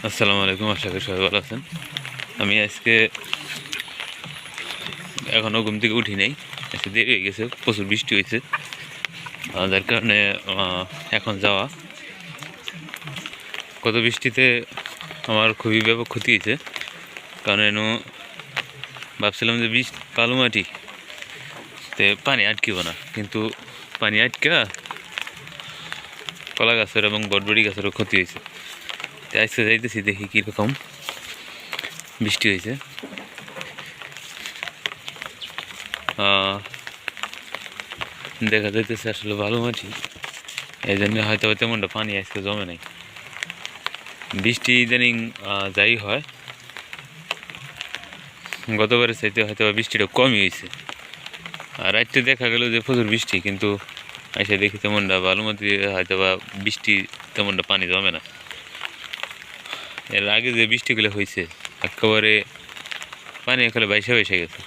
আসসালামু আলাইকুম, আশা করি সবাই ভালো আছেন। আমি আজকে এখনও ঘুম থেকে উঠি নাই, আজকে দেরি হয়ে গেছে, প্রচুর বৃষ্টি হয়েছে, যার কারণে এখন যাওয়া। কত বৃষ্টিতে আমার খুবই ব্যাপক ক্ষতি হয়েছে, কারণ এন ভাবছিলাম যে কালো মাটি তে পানি আটকিব না, কিন্তু পানি আটকা কলা গাছের এবং বটবড়ি গাছেরও ক্ষতি হয়েছে। তো আজকে যাইতেছি, দেখি কীরকম বৃষ্টি হয়েছে। দেখা যাইতেছে আসলে ভালো মাটি, এই জন্য হয়তো তেমনটা পানি আজকে জমে নাই। বৃষ্টি ইদানিং যাই হয়, গতবারের চাইতে হয়তো বৃষ্টিটা কমই হয়েছে। আর রাত্রে দেখা গেল যে প্রচুর বৃষ্টি, কিন্তু এসে দেখি তেমনটা ভালো মতো হয়তো বা বৃষ্টি তেমনটা পানি জমে না। এর আগে যে বৃষ্টিগুলো হয়েছে একেবারে পানি একেবারে বাইসা বাইসে গেছে।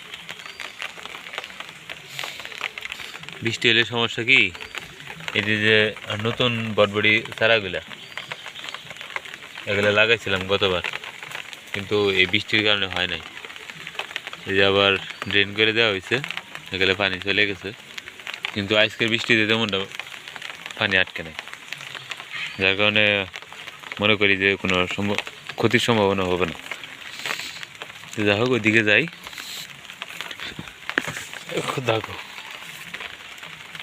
বৃষ্টি হলে সমস্যা কি, এই যে নতুন বটবড়ি চারাগুলা এগুলো লাগাইছিলাম গতবার, কিন্তু এই বৃষ্টির কারণে হয় নাই। এই যে আবার ড্রেন করে দেওয়া হয়েছে, এগুলো পানি চলে গেছে, কিন্তু আজকের বৃষ্টিতে তেমনটা পানি আটকে নেই, যার কারণে মনে করি যে কোনো ক্ষতির সম্ভাবনা হবে না। যা হোক, ওইদিকে যাই। দেখো,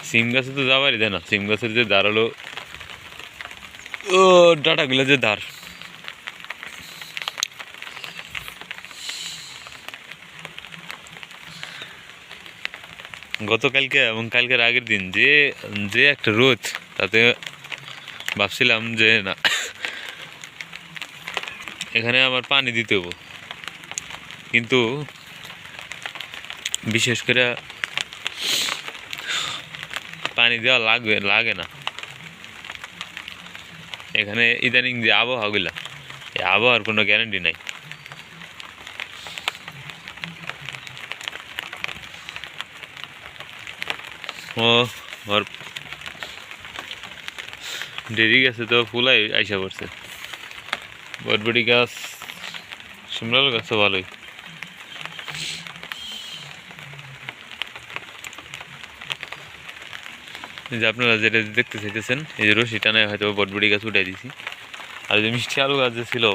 সিম গাছে তো যাবারই দেয় না, সিম গাছের যে দাঁড়ালো ও ডাটাগুলো যে দাঁড়, গতকালকে এবং কালকের আগের দিন যে যে একটা রোদ, তাতে ভাবছিলাম যে না, এখানে আমার পানি দিতে হবো, কিন্তু বিশেষ করে পানি দেওয়া লাগে না। এখানে ইদানিং যে আবহাওয়াগুলা, এই আবহাওয়ার কোনো গ্যারান্টি নাই। ওর দেরি গেছে তো ফুলাই আইসা পড়ছে। বটবটি গাছ, শিমলাল গাছও ভালোই। যে আপনারা যেটা দেখতে চাইতেছেন, এই যে রশি টানায় হয়তো বটবটি গাছ উঠাই দিছি। আর যে মিষ্টি আলু গাছ যে ছিল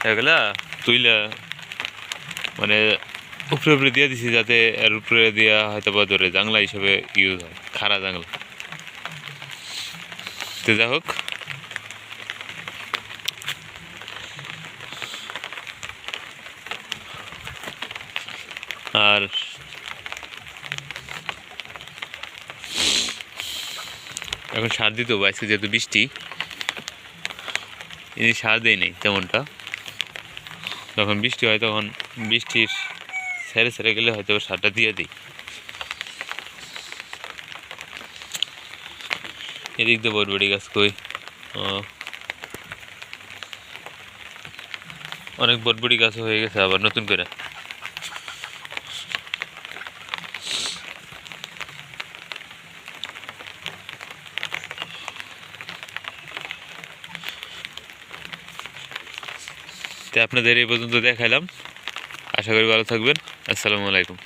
এগুলা তুইলা মানে উপরে উপরে দিয়ে দিছি, যাতে এর উপরে দিয়া হয়তো বা ধরে জাংলা হিসেবে ইউজ হয়, খাড়া জাংলা। তো যাই হোক, আর এখন সার দিতে হবে আজকে, যেহেতু বৃষ্টি, এই সার দেয় নেই তেমনটা। যখন বৃষ্টি হয় তখন বৃষ্টির ছেড়ে ছেড়ে গেলে হয়তো সারটা দিয়ে দিই। এদিক দিয়ে বটবটি গাছ কই, অনেক বটবটি গাছ হয়ে গেছে আবার নতুন করে। তো আপনাদের এই পর্যন্ত দেখাইলাম, আশা করি ভালো থাকবেন। আসসালামু আলাইকুম।